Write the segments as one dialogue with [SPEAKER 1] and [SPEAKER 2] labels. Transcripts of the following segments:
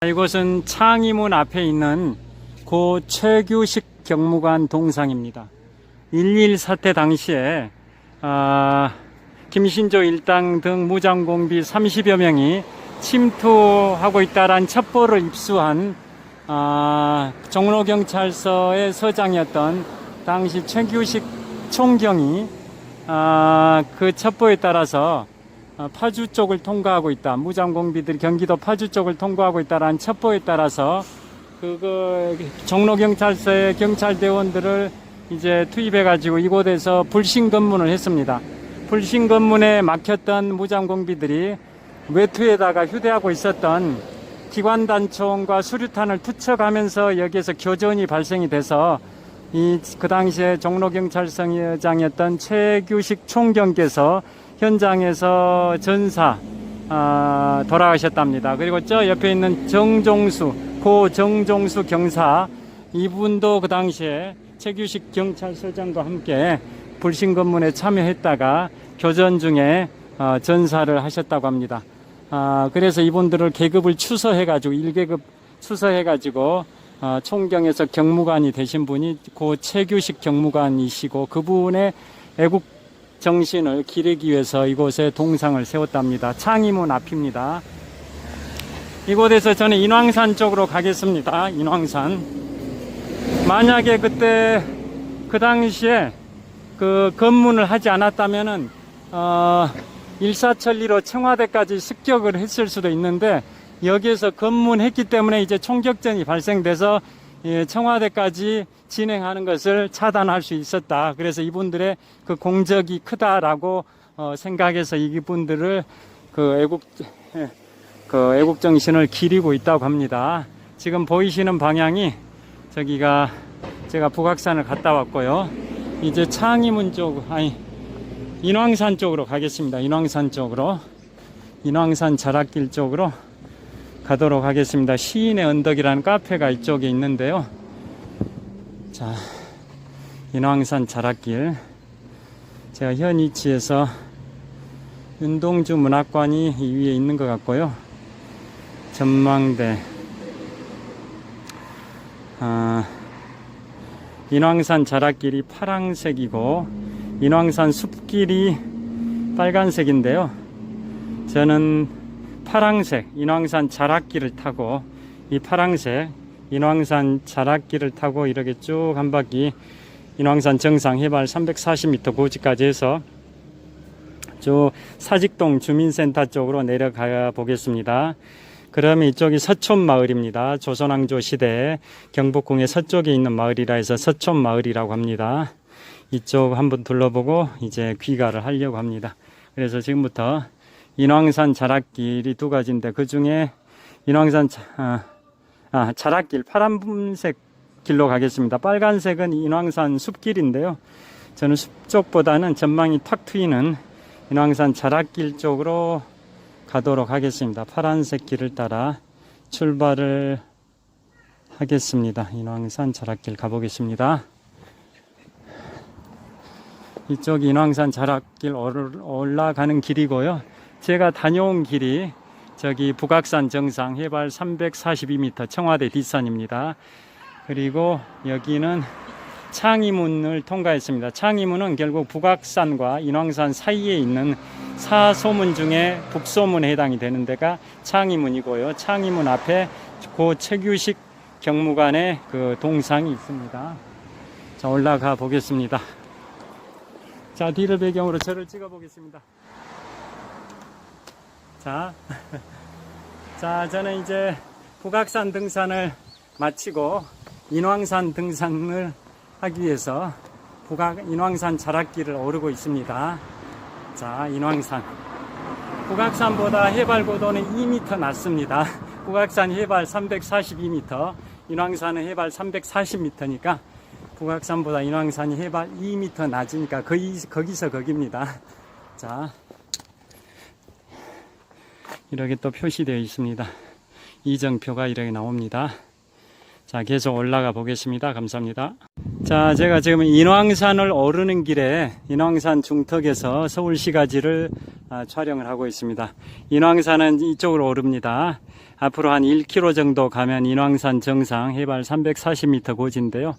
[SPEAKER 1] 이곳은 창의문 앞에 있는 고 최규식 경무관 동상입니다. 1.1 사태 당시에 김신조 일당 등 무장공비 30여 명이 침투하고 있다란 첩보를 입수한 종로경찰서의 서장이었던 당시 최규식 총경이 그 첩보에 따라서 파주 쪽을 통과하고 있다. 무장공비들이 경기도 파주 쪽을 통과하고 있다라는 첩보에 따라서 종로경찰서의 경찰대원들을 이제 투입해가지고 이곳에서 불신 검문을 했습니다. 불신 검문에 막혔던 무장공비들이 외투에다가 휴대하고 있었던 기관단총과 수류탄을 투척하면서 여기에서 교전이 발생이 돼서 그 당시에 종로경찰서장이었던 최규식 총경께서 현장에서 전사 돌아가셨답니다. 그리고 저 옆에 있는 고 정종수 경사, 이분도 그 당시에 최규식 경찰서장과 함께 불신검문에 참여했다가 교전 중에 전사를 하셨다고 합니다. 그래서 이분들을 계급을 추서해가지고 1계급 추서해가지고 총경에서 경무관이 되신 분이 고 최규식 경무관이시고, 그분의 애국 정신을 기리기 위해서 이곳에 동상을 세웠답니다. 창의문 앞입니다. 이곳에서 저는 인왕산 쪽으로 가겠습니다. 인왕산. 만약에 그때 그 당시에 그 검문을 하지 않았다면은 일사천리로 청와대까지 습격을 했을 수도 있는데, 여기에서 검문했기 때문에 이제 총격전이 발생돼서 청와대까지 진행하는 것을 차단할 수 있었다. 그래서 이분들의 그 공적이 크다라고 생각해서 이분들을 그 애국 정신을 기리고 있다고 합니다. 지금 보이시는 방향이 저기가 제가 북악산을 갔다 왔고요. 이제 창의문 쪽, 인왕산 쪽으로 가겠습니다. 인왕산 쪽으로, 인왕산 자락길 쪽으로 가도록 하겠습니다. 시인의 언덕이라는 카페가 이쪽에 있는데요. 자, 인왕산 자락길. 제가 현 위치에서 윤동주 문학관이 이 위에 있는 것 같고요. 전망대. 인왕산 자락길이 파란색이고 인왕산 숲길이 빨간색인데요. 저는 파란색 인왕산 자락길을 타고, 이 파란색 인왕산 자락길을 타고 이렇게 쭉 한 바퀴 인왕산 정상 해발 340m 고지까지 해서 쭉 사직동 주민센터 쪽으로 내려가 보겠습니다. 그러면 이쪽이 서촌마을입니다. 조선왕조 시대에 경복궁의 서쪽에 있는 마을이라 해서 서촌마을이라고 합니다. 이쪽 한번 둘러보고 이제 귀가를 하려고 합니다. 그래서 지금부터 인왕산 자락길이 두 가지인데, 그 중에 인왕산 자락길 파란색 길로 가겠습니다. 빨간색은 인왕산 숲길인데요. 저는 숲 쪽보다는 전망이 탁 트이는 인왕산 자락길 쪽으로 가도록 하겠습니다. 파란색 길을 따라 출발을 하겠습니다. 인왕산 자락길 가보겠습니다. 이쪽 인왕산 자락길 올라가는 길이고요. 제가 다녀온 길이 저기 북악산 정상 해발 342m 청와대 뒷산입니다. 그리고 여기는 창의문을 통과했습니다. 창의문은 결국 북악산과 인왕산 사이에 있는 사소문 중에 북소문에 해당이 되는 데가 창의문이고요. 창의문 앞에 고 최규식 경무관의 그 동상이 있습니다. 자, 올라가 보겠습니다. 자, 뒤를 배경으로 저를 찍어 보겠습니다. 자, 저는 이제 북악산 등산을 마치고 인왕산 등산을 하기 위해서 인왕산 자락길을 오르고 있습니다. 자, 인왕산. 북악산보다 해발 고도는 2m 낮습니다. 북악산 해발 342m, 인왕산은 해발 340m니까 북악산보다 인왕산이 해발 2m 낮으니까 거기서 거기입니다. 자, 이렇게 또 표시되어 있습니다. 이정표가 이렇게 나옵니다. 자, 계속 올라가 보겠습니다. 감사합니다. 자, 제가 지금 인왕산을 오르는 길에 인왕산 중턱에서 서울시가지를 촬영을 하고 있습니다. 인왕산은 이쪽으로 오릅니다. 앞으로 한 1km 정도 가면 인왕산 정상 해발 340m 고지인데요.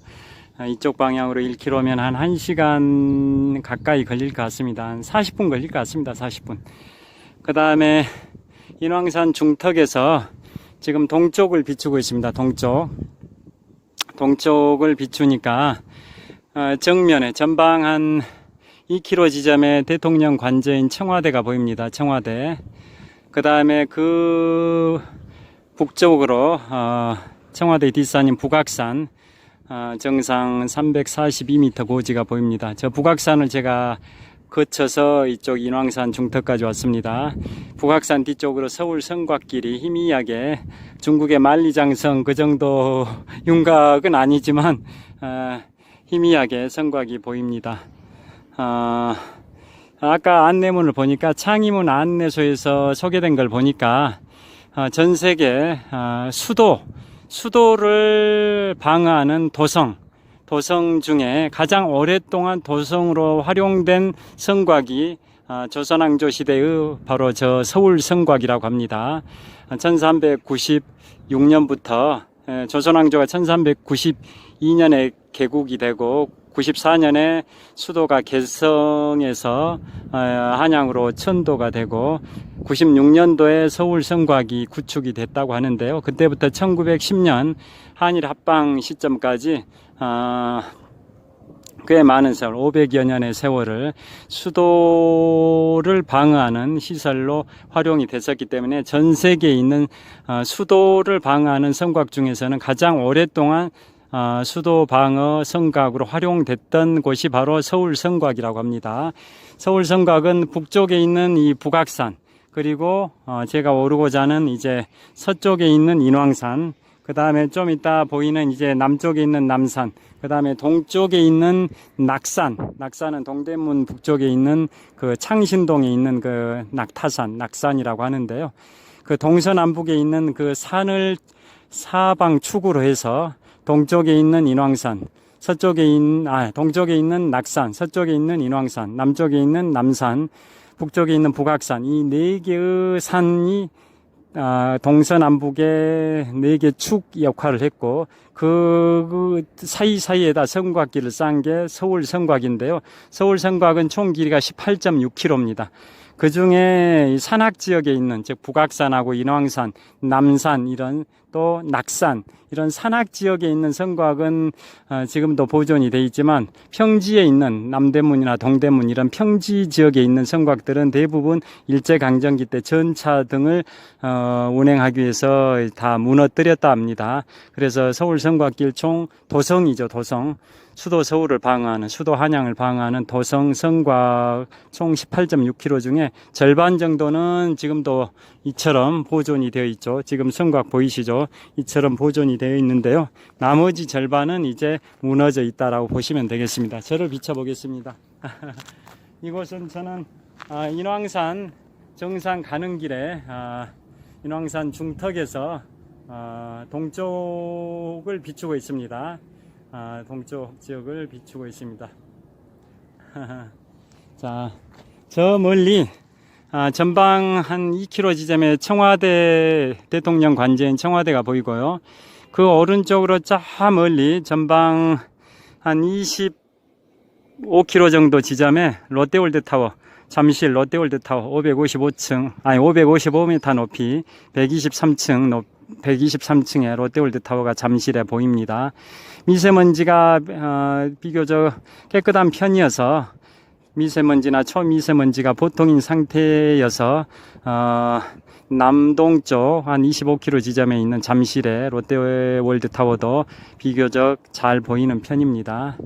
[SPEAKER 1] 이쪽 방향으로 1km면 한 1시간 가까이 걸릴 것 같습니다. 한 40분 걸릴 것 같습니다. 40분. 그 다음에 인왕산 중턱에서 지금 동쪽을 비추고 있습니다. 동쪽을 비추니까 정면에 전방 한 2km 지점에 대통령 관저인 청와대가 보입니다. 청와대. 그 다음에 그 북쪽으로 청와대 뒷산인 북악산 정상 342m 고지가 보입니다. 저 북악산을 제가 거쳐서 이쪽 인왕산 중턱까지 왔습니다. 북악산 뒤쪽으로 서울 성곽길이 희미하게 중국의 만리장성 그 정도 윤곽은 아니지만 희미하게 성곽이 보입니다. 아까 안내문을 보니까 창의문 안내소에서 소개된 걸 보니까 전 세계 수도를 방어하는 도성 중에 가장 오랫동안 도성으로 활용된 성곽이 조선왕조 시대의 바로 저 서울 성곽이라고 합니다. 1396년부터 조선왕조가 1392년에 개국이 되고 94년에 수도가 개성에서 한양으로 천도가 되고 96년도에 서울 성곽이 구축이 됐다고 하는데요. 그때부터 1910년 한일 합방 시점까지 꽤 많은 세월, 500여 년의 세월을 수도를 방어하는 시설로 활용이 됐었기 때문에 전 세계에 있는 수도를 방어하는 성곽 중에서는 가장 오랫동안 수도 방어 성곽으로 활용됐던 곳이 바로 서울 성곽이라고 합니다. 서울 성곽은 북쪽에 있는 이 북악산, 그리고 제가 오르고자 하는 이제 서쪽에 있는 인왕산, 그 다음에 좀 이따 보이는 이제 남쪽에 있는 남산, 그 다음에 동쪽에 있는 낙산, 낙산은 동대문 북쪽에 있는 그 창신동에 있는 그 낙타산, 낙산이라고 하는데요. 그 동서남북에 있는 그 산을 사방 축으로 해서 동쪽에 있는 인왕산, 동쪽에 있는 낙산, 서쪽에 있는 인왕산, 남쪽에 있는 남산, 북쪽에 있는 북악산, 이 네 개의 산이 동서남북의 네 개 축 역할을 했고 그 사이사이에다 성곽길을 싼 게 서울 성곽인데요. 서울 성곽은 총 길이가 18.6km입니다. 그 중에 산악 지역에 있는, 즉 북악산하고 인왕산, 남산, 이런 또 낙산, 이런 산악 지역에 있는 성곽은 지금도 보존이 되어 있지만 평지에 있는 남대문이나 동대문 이런 평지 지역에 있는 성곽들은 대부분 일제강점기 때 전차 등을 운행하기 위해서 다 무너뜨렸다 합니다. 그래서 서울 성곽길 총 도성이죠, 도성. 수도 서울을 방어하는, 수도 한양을 방어하는 도성 성곽 총 18.6km 중에 절반 정도는 지금도 이처럼 보존이 되어 있죠. 지금 성곽 보이시죠? 이처럼 보존이 되어 있는데요. 나머지 절반은 이제 무너져 있다라고 보시면 되겠습니다. 저를 비춰보겠습니다. 이곳은 저는 인왕산 정상 가는 길에 인왕산 중턱에서 동쪽을 비추고 있습니다. 동쪽 지역을 비추고 있습니다. 자, 저 멀리 전방 한 2km 지점에 청와대 대통령 관저인 청와대가 보이고요. 그 오른쪽으로 저 멀리 전방 한 25km 정도 지점에 롯데월드타워, 잠실 롯데월드타워 555m 높이 123층의 롯데월드타워가 잠실에 보입니다. 미세먼지가 비교적 깨끗한 편이어서 미세먼지나 초미세먼지가 보통인 상태여서 남동쪽 한 25km 지점에 있는 잠실의 롯데월드타워도 비교적 잘 보이는 편입니다.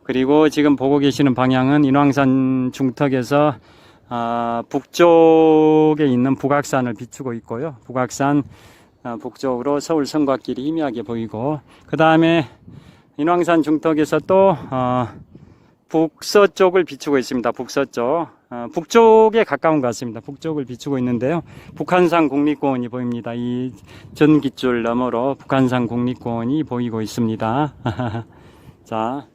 [SPEAKER 1] 그리고 지금 보고 계시는 방향은 인왕산 중턱에서 북쪽에 있는 북악산을 비추고 있고요. 북악산 북쪽으로 서울 성곽길이 희미하게 보이고, 그 다음에 인왕산 중턱에서 또 북서쪽을 비추고 있습니다. 북서쪽, 북쪽에 가까운 것 같습니다. 북쪽을 비추고 있는데요. 북한산 국립공원이 보입니다. 이 전깃줄 너머로 북한산 국립공원이 보이고 있습니다. 자,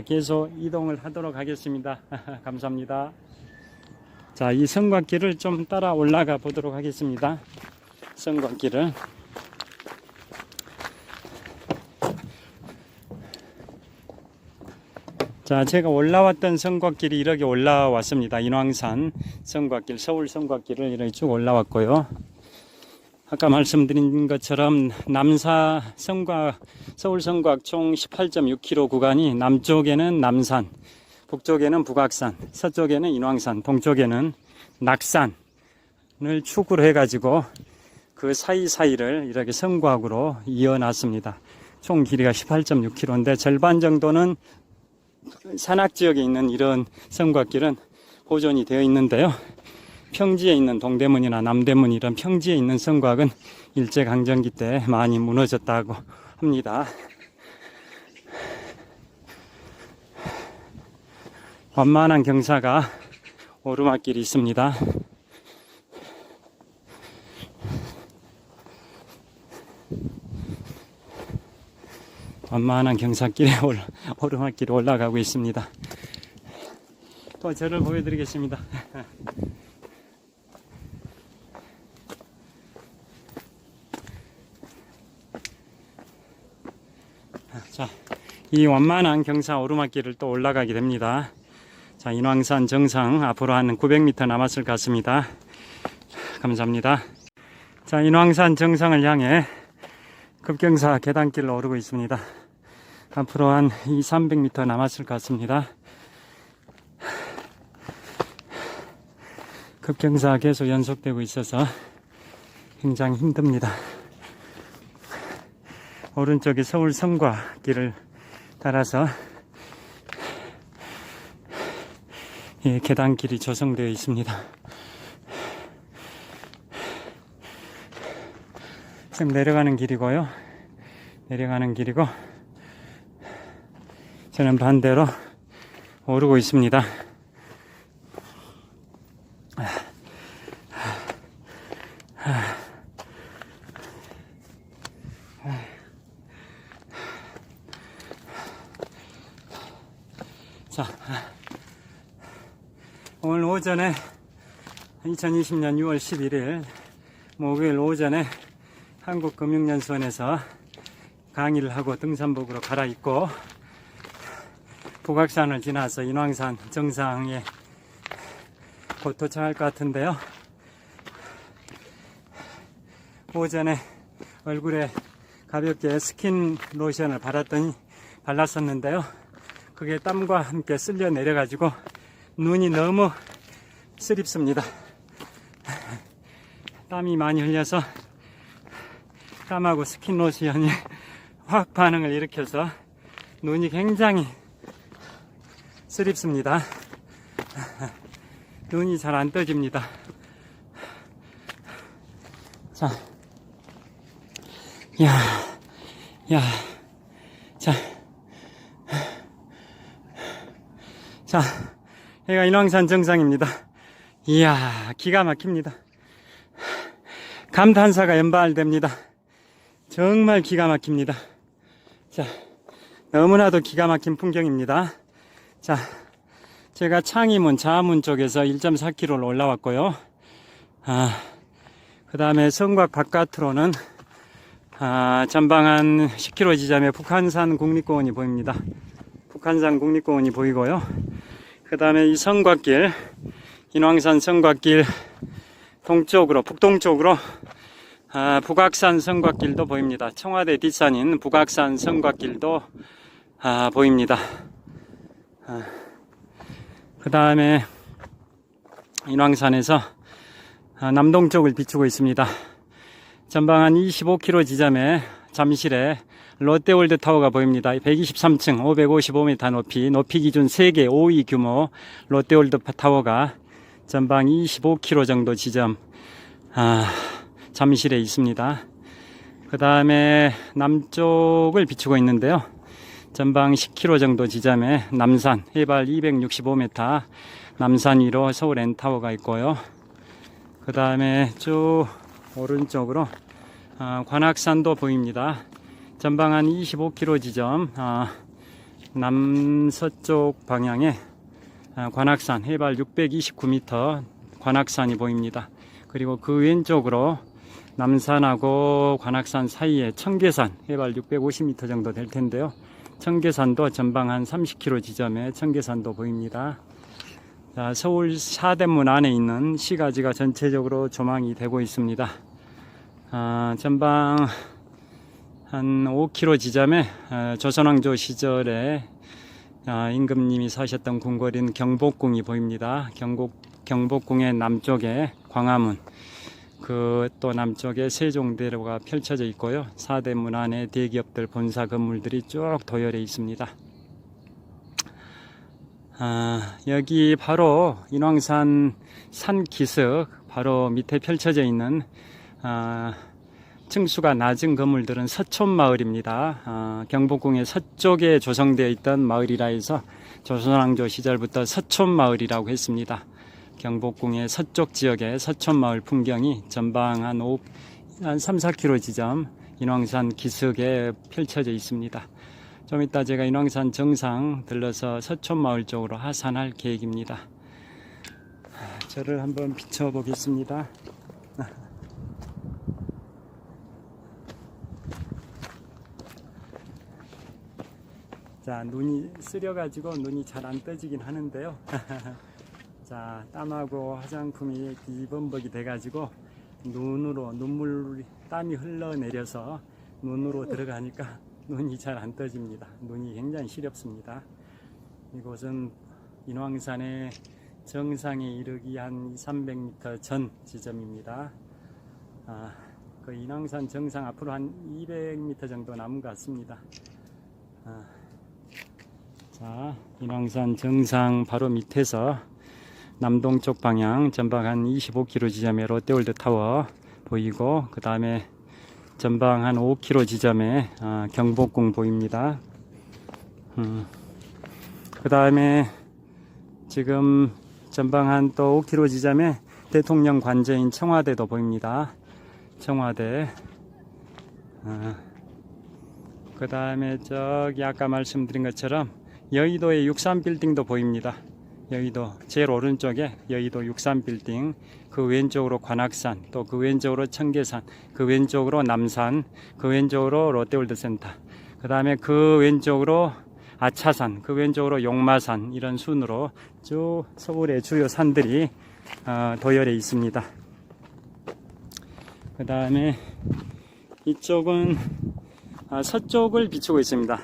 [SPEAKER 1] 계속 이동을 하도록 하겠습니다. 감사합니다. 자, 이 성곽길을 좀 따라 올라가 보도록 하겠습니다. 성곽길을. 자, 제가 올라왔던 성곽길이 이렇게 올라왔습니다. 인왕산 성곽길, 서울 성곽길을 이렇게 쭉 올라왔고요. 아까 말씀드린 것처럼 남사 성곽, 서울 성곽 총 18.6km 구간이 남쪽에는 남산, 북쪽에는 북악산, 서쪽에는 인왕산, 동쪽에는 낙산을 축으로 해가지고 그 사이사이를 이렇게 성곽으로 이어놨습니다. 총 길이가 18.6km인데 절반 정도는 산악지역에 있는 이런 성곽길은 보존이 되어 있는데요. 평지에 있는 동대문이나 남대문 이런 평지에 있는 성곽은 일제강점기 때 많이 무너졌다고 합니다. 완만한 경사가 오르막길이 있습니다. 완만한 경사길에 오르막길에 올라가고 있습니다. 또 저를 보여드리겠습니다. 자, 이 완만한 경사 오르막길을 또 올라가게 됩니다. 자, 인왕산 정상 앞으로 한 900m 남았을 것 같습니다. 감사합니다. 자, 인왕산 정상을 향해 급경사 계단길로 오르고 있습니다. 앞으로 한 200-300m 남았을 것 같습니다. 급경사 계속 연속되고 있어서 굉장히 힘듭니다. 오른쪽에 서울 성곽길을 따라서 계단길이 조성되어 있습니다. 지금 내려가는 길이고요. 내려가는 길이고 저는 반대로 오르고 있습니다. 자, 오늘 오전에 2020년 6월 11일 목요일 오전에 한국금융연수원에서 강의를 하고 등산복으로 갈아입고 북악산을 지나서 인왕산 정상에 곧 도착할 것 같은데요. 오전에 얼굴에 가볍게 스킨 로션을 발랐었는데요. 그게 땀과 함께 쓸려 내려가지고 눈이 너무 쓰립습니다. 땀이 많이 흘려서 땀하고 스킨 로션이 화학 반응을 일으켜서 눈이 굉장히 쓰립습니다. 눈이 잘 안 떠집니다. 자, 자, 여기가 인왕산 정상입니다. 이야, 기가 막힙니다. 감탄사가 연발됩니다. 정말 기가 막힙니다. 자, 너무나도 기가 막힌 풍경입니다. 자, 제가 창의문, 자문 쪽에서 1.4km를 올라왔고요. 그 다음에 성곽 바깥으로는 전방 한 10km 지점에 북한산 국립공원이 보입니다. 북한산 국립공원이 보이고요. 그 다음에 이 성곽길, 인왕산 성곽길 동쪽으로, 북동쪽으로 북악산 성곽길도 보입니다. 청와대 뒷산인 북악산 성곽길도 보입니다. 그 다음에 인왕산에서 남동쪽을 비추고 있습니다. 전방 한 25km 지점에 잠실에 롯데월드 타워가 보입니다. 123층 555m 높이 기준 세계 5위 규모 롯데월드 타워가 전방 25km 정도 지점 잠실에 있습니다. 그 다음에 남쪽을 비추고 있는데요. 전방 10km 정도 지점에 남산 해발 265m 남산 위로 서울 N타워가 있고요. 그 다음에 쭉 오른쪽으로 관악산도 보입니다. 전방 한 25km 지점 남서쪽 방향에 관악산 해발 629m 관악산이 보입니다. 그리고 그 왼쪽으로 남산하고 관악산 사이에 청계산 해발 650m 정도 될 텐데요. 청계산도 전방 한 30km 지점에 청계산도 보입니다. 자, 서울 사대문 안에 있는 시가지가 전체적으로 조망이 되고 있습니다. 전방 한 5km 지점에 조선왕조 시절에 임금님이 사셨던 궁궐인 경복궁이 보입니다. 경복궁의 남쪽에 광화문, 그 또 남쪽에 세종대로가 펼쳐져 있고요. 사대문 안에 대기업들 본사 건물들이 쭉 도열해 있습니다. 여기 바로 인왕산 산 기슭 바로 밑에 펼쳐져 있는 층수가 낮은 건물들은 서촌마을입니다. 경복궁의 서쪽에 조성되어 있던 마을이라 해서 조선왕조 시절부터 서촌마을이라고 했습니다. 경복궁의 서쪽 지역의 서촌마을 풍경이 전방 한 3, 4km 지점 인왕산 기슭에 펼쳐져 있습니다. 좀 이따 제가 인왕산 정상 들러서 서촌마을 쪽으로 하산할 계획입니다. 저를 한번 비춰보겠습니다. 자, 눈이 쓰려가지고 눈이 잘 안 떠지긴 하는데요. 자, 땀하고 화장품이 뒤범벅이 돼가지고 눈으로 땀이 흘러내려서 눈으로 들어가니까 눈이 잘 안 떠집니다. 눈이 굉장히 시렵습니다. 이곳은 인왕산의 정상에 이르기 한 200~300m 전 지점입니다. 그 인왕산 정상 앞으로 한 200m 정도 남은 것 같습니다. 자, 인왕산 정상 바로 밑에서 남동쪽 방향 전방 한 25km 지점에 롯데월드 타워 보이고, 그 다음에 전방 한 5km 지점에 경복궁 보입니다. 그 다음에 지금 전방 한 또 5km 지점에 대통령 관저인 청와대도 보입니다. 청와대. 그 다음에 저기 아까 말씀드린 것처럼 여의도의 63빌딩도 보입니다. 여의도 제일 오른쪽에 여의도 63빌딩, 그 왼쪽으로 관악산, 또 그 왼쪽으로 청계산, 그 왼쪽으로 남산, 그 왼쪽으로 롯데월드센터, 그 다음에 그 왼쪽으로 아차산, 그 왼쪽으로 용마산, 이런 순으로 쭉 서울의 주요 산들이 도열해 있습니다. 그 다음에 이쪽은 서쪽을 비추고 있습니다.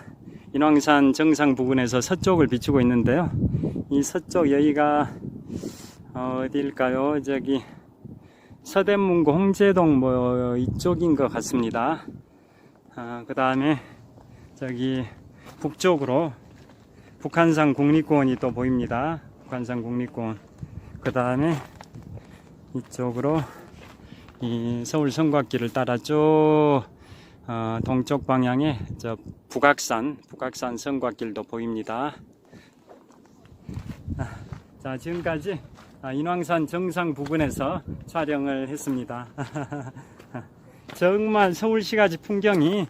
[SPEAKER 1] 인왕산 정상 부근에서 서쪽을 비추고 있는데요. 이 서쪽 여기가 어디일까요? 저기 서대문구 홍제동 뭐 이쪽인 것 같습니다. 그 다음에 저기 북쪽으로 북한산 국립공원이 또 보입니다. 북한산 국립공원. 그 다음에 이쪽으로 이 서울 성곽길을 따라 쭉 동쪽 방향에 저 북악산 성곽길도 보입니다. 자, 지금까지 인왕산 정상 부근에서 촬영을 했습니다. 정말 서울시가지 풍경이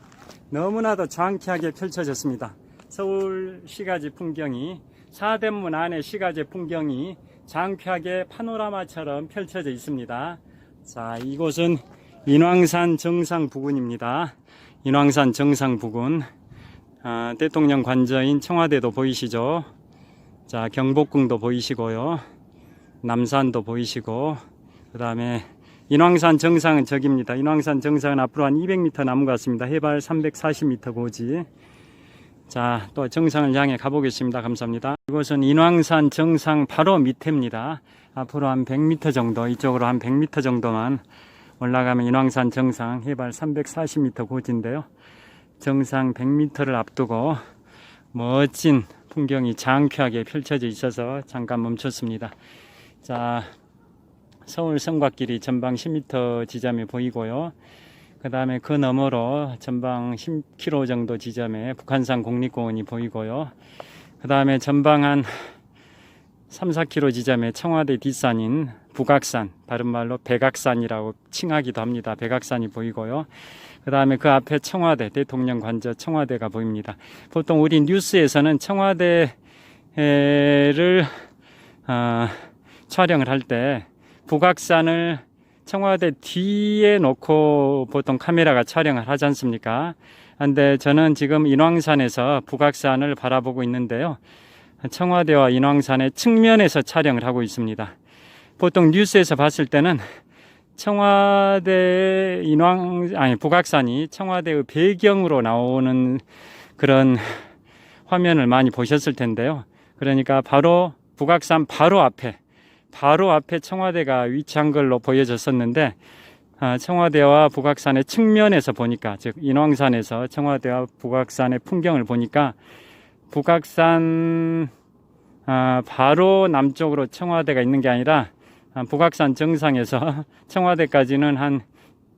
[SPEAKER 1] 너무나도 장쾌하게 펼쳐졌습니다. 서울시가지 풍경이, 사대문 안의 시가지 풍경이 장쾌하게 파노라마처럼 펼쳐져 있습니다. 자, 이곳은 인왕산 정상 부근입니다. 인왕산 정상 부근, 대통령 관저인 청와대도 보이시죠? 자, 경복궁도 보이시고요. 남산도 보이시고, 그 다음에 인왕산 정상은 저기입니다. 인왕산 정상은 앞으로 한 200m 남은 것 같습니다. 해발 340m 고지. 자, 또 정상을 향해 가보겠습니다. 감사합니다. 이곳은 인왕산 정상 바로 밑에입니다. 앞으로 한 100m 정도, 이쪽으로 한 100m 정도만 올라가면 인왕산 정상 해발 340m 고지인데요. 정상 100m를 앞두고 멋진 풍경이 장쾌하게 펼쳐져 있어서 잠깐 멈췄습니다. 자, 서울 성곽길이 전방 10m 지점에 보이고요. 그 다음에 그 너머로 전방 10km 정도 지점에 북한산 국립공원이 보이고요. 그 다음에 전방 한 3, 4km 지점에 청와대 뒷산인 북악산, 다른 말로 백악산이라고 칭하기도 합니다. 백악산이 보이고요. 그 다음에 그 앞에 청와대, 대통령 관저 청와대가 보입니다. 보통 우리 뉴스에서는 청와대를 촬영을 할 때 북악산을 청와대 뒤에 놓고 보통 카메라가 촬영을 하지 않습니까? 근데 저는 지금 인왕산에서 북악산을 바라보고 있는데요. 청와대와 인왕산의 측면에서 촬영을 하고 있습니다. 보통 뉴스에서 봤을 때는 청와대 북악산이 청와대의 배경으로 나오는 그런 화면을 많이 보셨을 텐데요. 그러니까 바로 북악산 바로 앞에 청와대가 위치한 걸로 보여졌었는데, 청와대와 북악산의 측면에서 보니까, 즉 인왕산에서 청와대와 북악산의 풍경을 보니까 북악산 바로 남쪽으로 청와대가 있는 게 아니라 북악산 정상에서 청와대까지는 한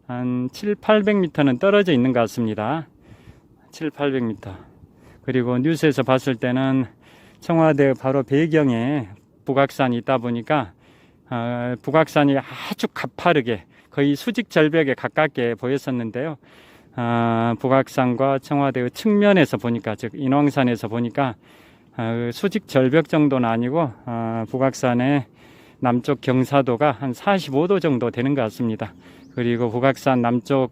[SPEAKER 1] 700~800m는 떨어져 있는 것 같습니다. 700~800m. 그리고 뉴스에서 봤을 때는 청와대 바로 배경에 북악산이 있다 보니까 북악산이 아주 가파르게 거의 수직 절벽에 가깝게 보였었는데요. 북악산과 청와대의 측면에서 보니까, 즉 인왕산에서 보니까 수직 절벽 정도는 아니고 북악산의 남쪽 경사도가 한 45도 정도 되는 것 같습니다. 그리고 북악산 남쪽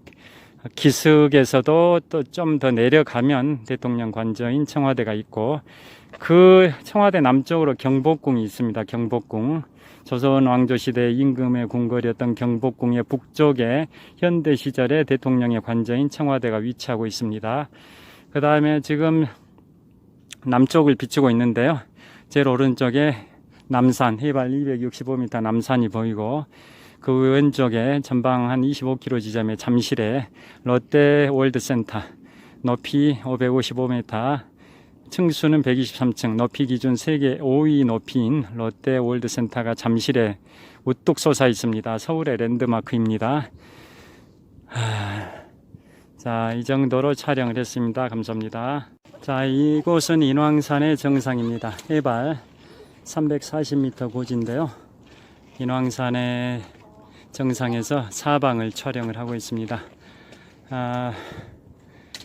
[SPEAKER 1] 기슭에서도 또 좀 더 내려가면 대통령 관저인 청와대가 있고, 그 청와대 남쪽으로 경복궁이 있습니다. 경복궁. 조선 왕조 시대 임금의 궁궐이었던 경복궁의 북쪽에 현대 시절의 대통령의 관저인 청와대가 위치하고 있습니다. 그 다음에 지금 남쪽을 비추고 있는데요. 제일 오른쪽에 남산, 해발 265m 남산이 보이고, 그 왼쪽에 전방 한 25km 지점에 잠실에 롯데 월드센터, 높이 555m, 층수는 123층, 높이 기준 세계 5위 높이인 롯데 월드센터가 잠실에 우뚝 솟아 있습니다. 서울의 랜드마크입니다. 자, 이 정도로 촬영을 했습니다. 감사합니다. 자, 이곳은 인왕산의 정상입니다. 해발 340m 고지인데요. 인왕산의 정상에서 사방을 촬영을 하고 있습니다.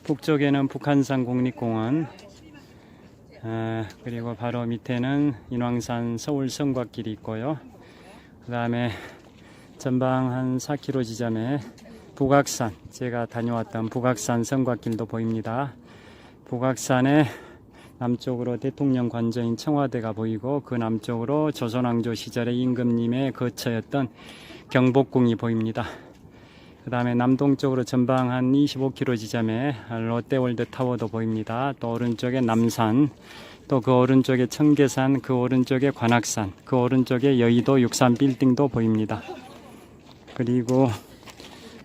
[SPEAKER 1] 북쪽에는 북한산 국립공원, 그리고 바로 밑에는 인왕산 서울 성곽길이 있고요. 그 다음에 전방 한 4km 지점에 북악산, 제가 다녀왔던 북악산 성곽길도 보입니다. 북악산의 남쪽으로 대통령 관저인 청와대가 보이고, 그 남쪽으로 조선왕조 시절의 임금님의 거처였던 경복궁이 보입니다. 그 다음에 남동쪽으로 전방 한 25km 지점에 롯데월드타워도 보입니다. 또 오른쪽에 남산, 또 그 오른쪽에 청계산, 그 오른쪽에 관악산, 그 오른쪽에 여의도 63빌딩도 보입니다. 그리고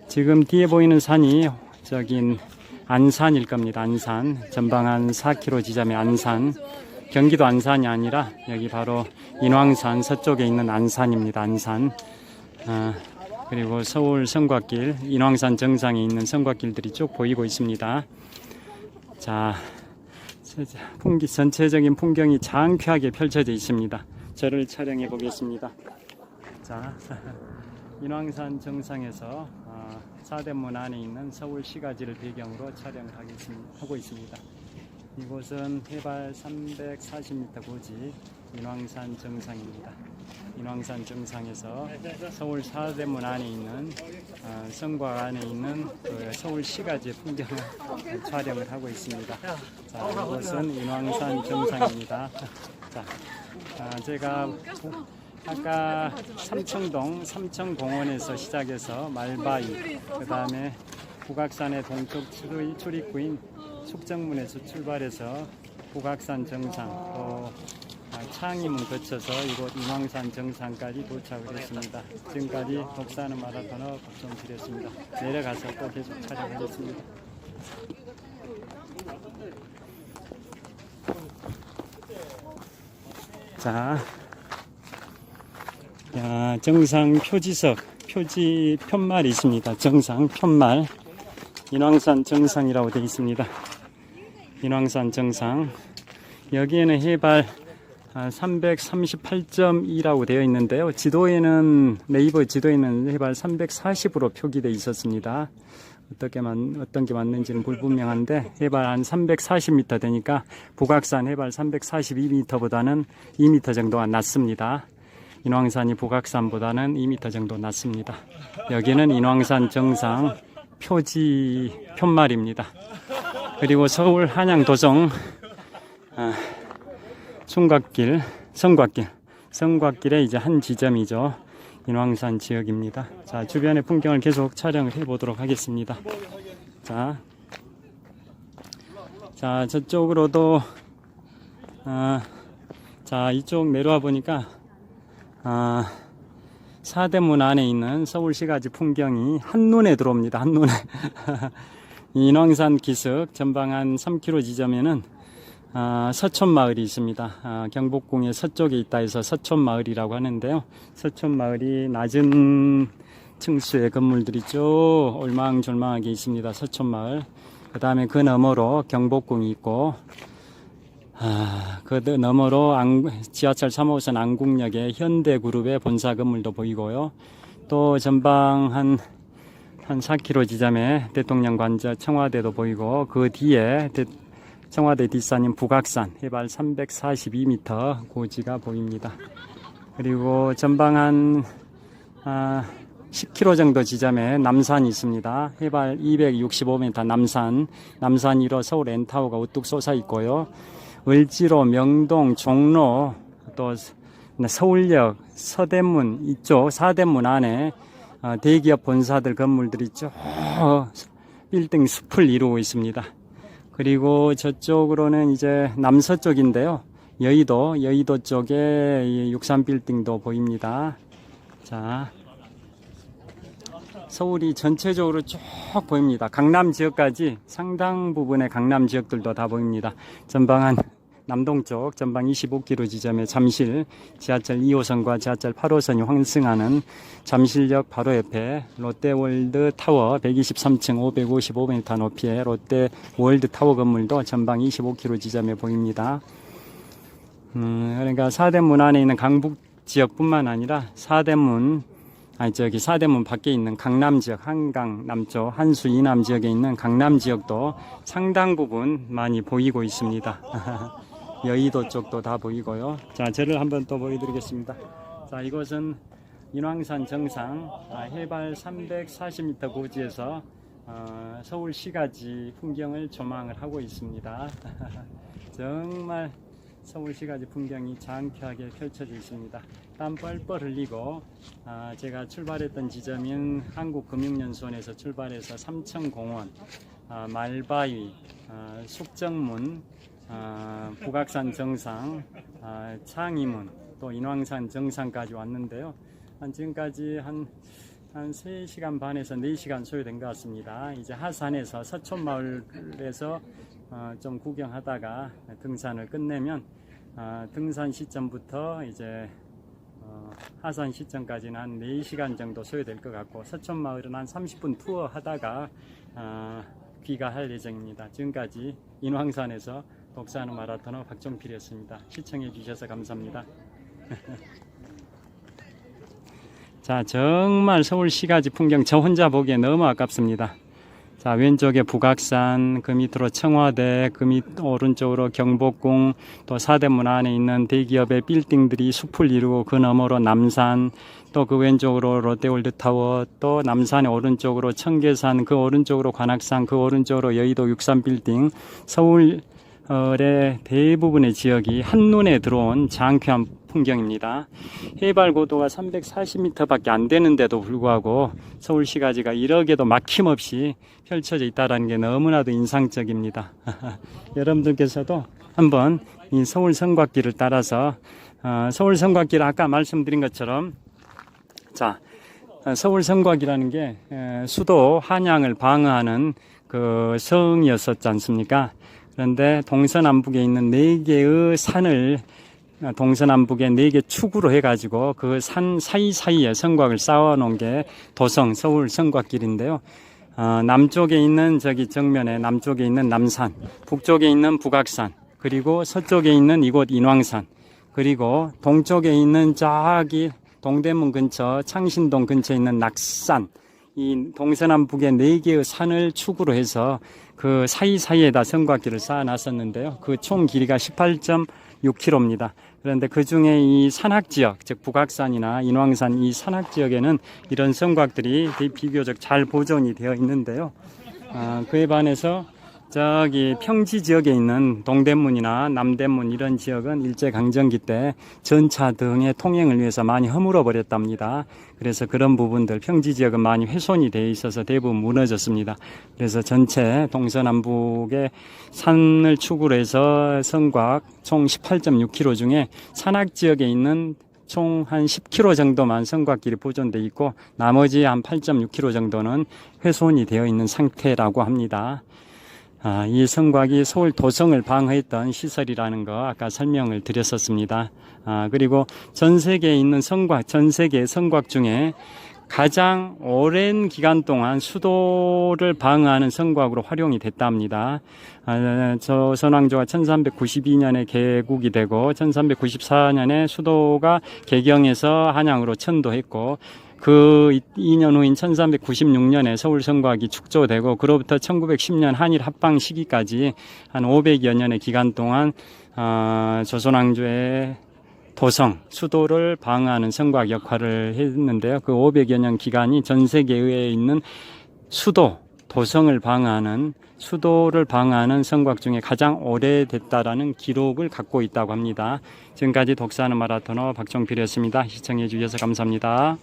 [SPEAKER 1] 지금 뒤에 보이는 산이 저긴 안산일 겁니다. 안산, 전방 한 4km 지점의 안산, 경기도 안산이 아니라 여기 바로 인왕산 서쪽에 있는 안산입니다. 안산. 그리고 서울 성곽길, 인왕산 정상에 있는 성곽길들이 쭉 보이고 있습니다. 자, 전체적인 풍경이 장쾌하게 펼쳐져 있습니다. 저를 촬영해 보겠습니다. 자, 인왕산 정상에서 사대문 안에 있는 서울시가지를 배경으로 촬영을 하고 있습니다. 이곳은 해발 340m 고지 인왕산 정상입니다. 인왕산 정상에서 서울 사대문 안에 있는 성곽 안에 있는 그 서울시가지의 풍경을 촬영을 하고 있습니다. 자, 이곳은 인왕산 정상입니다. 자, 제가 아까 삼청동 삼청공원에서 시작해서 말바위, 그 다음에 북악산의 동쪽 출입구인 숙정문에서 출발해서 북악산 정상, 또 창의문 거쳐서 이곳 인왕산 정상까지 도착을 했습니다. 지금까지 독사하는 마라토너 박정필이었습니다. 내려가서 또 계속 촬영하겠습니다. 자, 정상 표지석, 편말이 있습니다. 정상 편말, 인왕산 정상이라고 되어 있습니다. 인왕산 정상, 여기에는 해발 338.2라고 되어 있는데요. 지도에는, 네이버 지도에는 해발 340으로 표기되어 있었습니다. 어떤 게 맞는지는 불분명한데, 해발 한 340m 되니까 북악산 해발 342m보다는 2m 정도가 낮습니다. 인왕산이 북악산보다는 2m 정도 낮습니다. 여기는 인왕산 정상 표지 편말입니다. 그리고 서울 한양 도성 성곽길 성곽길의 이제 한 지점이죠. 인왕산 지역입니다. 자, 주변의 풍경을 계속 촬영을 해 보도록 하겠습니다. 자, 저쪽으로도 자, 이쪽 내려와 보니까 사대문 안에 있는 서울시가지 풍경이 한눈에 들어옵니다. 한눈에. 인왕산 기슭 전방 한 3km 지점에는 서촌마을이 있습니다. 경복궁의 서쪽에 있다 해서 서촌마을이라고 하는데요. 서촌마을이 낮은 층수의 건물들이 쭉 올망졸망하게 있습니다. 서촌마을. 그 다음에 그 너머로 경복궁이 있고, 그 너머로 지하철 3호선 안국역의 현대그룹의 본사 건물도 보이고요. 또 전방 한 4km 지점에 대통령 관저 청와대도 보이고, 그 뒤에 청와대 뒷산인 북악산 해발 342m 고지가 보입니다. 그리고 전방 한 10km 정도 지점에 남산이 있습니다. 해발 265m 남산 1호 서울 N타워가 우뚝 솟아 있고요. 을지로, 명동, 종로, 또 서울역, 서대문 이쪽 사대문 안에 대기업 본사들 건물들이 쭉 빌딩 숲을 이루고 있습니다. 그리고 저쪽으로는 이제 남서쪽인데요. 여의도 쪽에 63빌딩도 보입니다. 자, 서울이 전체적으로 쭉 보입니다. 강남 지역까지 상당 부분의 강남 지역들도 다 보입니다. 전방한 남동쪽 전방 25km 지점에 잠실 지하철 2호선과 지하철 8호선이 환승하는 잠실역 바로 옆에 롯데월드 타워 123층 555m 높이의 롯데월드 타워 건물도 전방 25km 지점에 보입니다. 그러니까 사대문 안에 있는 강북 지역뿐만 아니라 사대문 밖에 있는 강남 지역, 한강 남쪽, 한수 이남 지역에 있는 강남 지역도 상당 부분 많이 보이고 있습니다. 여의도 쪽도 다 보이고요. 자, 저를 한번 또 보여드리겠습니다. 자, 이곳은 인왕산 정상 해발 340m 고지에서 서울시가지 풍경을 조망을 하고 있습니다. 정말 서울시가지 풍경이 장쾌하게 펼쳐져 있습니다. 땀 뻘뻘 흘리고 제가 출발했던 지점인 한국금융연수원에서 출발해서 삼청공원, 말바위, 숙정문, 북악산 정상, 창의문, 또 인왕산 정상까지 왔는데요. 지금까지 한 3시간 반에서 4시간 소요된 것 같습니다. 이제 하산에서 서촌마을에서 좀 구경하다가 등산을 끝내면 등산 시점부터 이제 하산 시점까지는 한 4시간 정도 소요될 것 같고, 서촌마을은 한 30분 투어 하다가 귀가할 예정입니다. 지금까지 인왕산에서 독서하는 마라토너 박종필이었습니다. 시청해 주셔서 감사합니다. 자, 정말 서울시가지 풍경 저 혼자 보기에 너무 아깝습니다. 자, 왼쪽에 북악산, 그 밑으로 청와대, 그 밑 오른쪽으로 경복궁, 또 사대문 안에 있는 대기업의 빌딩들이 숲을 이루고, 그 너머로 남산, 또 그 왼쪽으로 롯데월드타워, 또 남산의 오른쪽으로 청계산, 그 오른쪽으로 관악산, 그 오른쪽으로 여의도 63빌딩, 서울의 대부분의 지역이 한눈에 들어온 장쾌한 풍경입니다. 해발 고도가 340m 밖에 안 되는데도 불구하고 서울시가지가 이렇게도 막힘없이 펼쳐져 있다는 게 너무나도 인상적입니다. 여러분들께서도 한번 이 서울 성곽길을 따라서 서울 성곽길 아까 말씀드린 것처럼, 자, 서울 성곽이라는 게 수도 한양을 방어하는 그 성이었었지 않습니까? 그런데 동서남북에 있는 4개의 산을 동서남북에 4개 축으로 해가지고 그 산 사이사이에 성곽을 쌓아놓은 게 도성 서울 성곽길인데요. 남쪽에 있는 저기 정면에 남쪽에 있는 남산, 북쪽에 있는 북악산, 그리고 서쪽에 있는 이곳 인왕산, 그리고 동쪽에 있는 저기 동대문 근처 창신동 근처에 있는 낙산, 이 동서남북의 4개의 산을 축으로 해서 그 사이사이에다 성곽길을 쌓아놨었는데요. 그 총 길이가 18.6km입니다. 그런데 그 중에 이 산악 지역, 즉 북악산이나 인왕산 이 산악 지역에는 이런 성곽들이 비교적 잘 보존이 되어 있는데요. 그에 반해서 저기 평지 지역에 있는 동대문이나 남대문 이런 지역은 일제강점기 때 전차 등의 통행을 위해서 많이 허물어 버렸답니다. 그래서 그런 부분들 평지 지역은 많이 훼손이 되어 있어서 대부분 무너졌습니다. 그래서 전체 동서남북의 산을 축으로 해서 성곽 총 18.6km 중에 산악 지역에 있는 총 한 10km 정도만 성곽길이 보존되어 있고 나머지 한 8.6km 정도는 훼손이 되어 있는 상태라고 합니다. 이 성곽이 서울 도성을 방어했던 시설이라는 거 아까 설명을 드렸었습니다. 그리고 전 세계에 있는 성곽, 전 세계 성곽 중에 가장 오랜 기간 동안 수도를 방어하는 성곽으로 활용이 됐답니다. 조선왕조가 1392년에 개국이 되고 1394년에 수도가 개경해서 한양으로 천도했고 그 2년 후인 1396년에 서울 성곽이 축조되고 그로부터 1910년 한일 합방 시기까지 한 500여 년의 기간 동안 조선왕조의 도성, 수도를 방어하는 성곽 역할을 했는데요. 그 500여 년 기간이 전 세계에 있는 수도, 도성을 방어하는 수도를 방어하는 성곽 중에 가장 오래됐다라는 기록을 갖고 있다고 합니다. 지금까지 독서하는 마라토너 박종필이었습니다. 시청해 주셔서 감사합니다.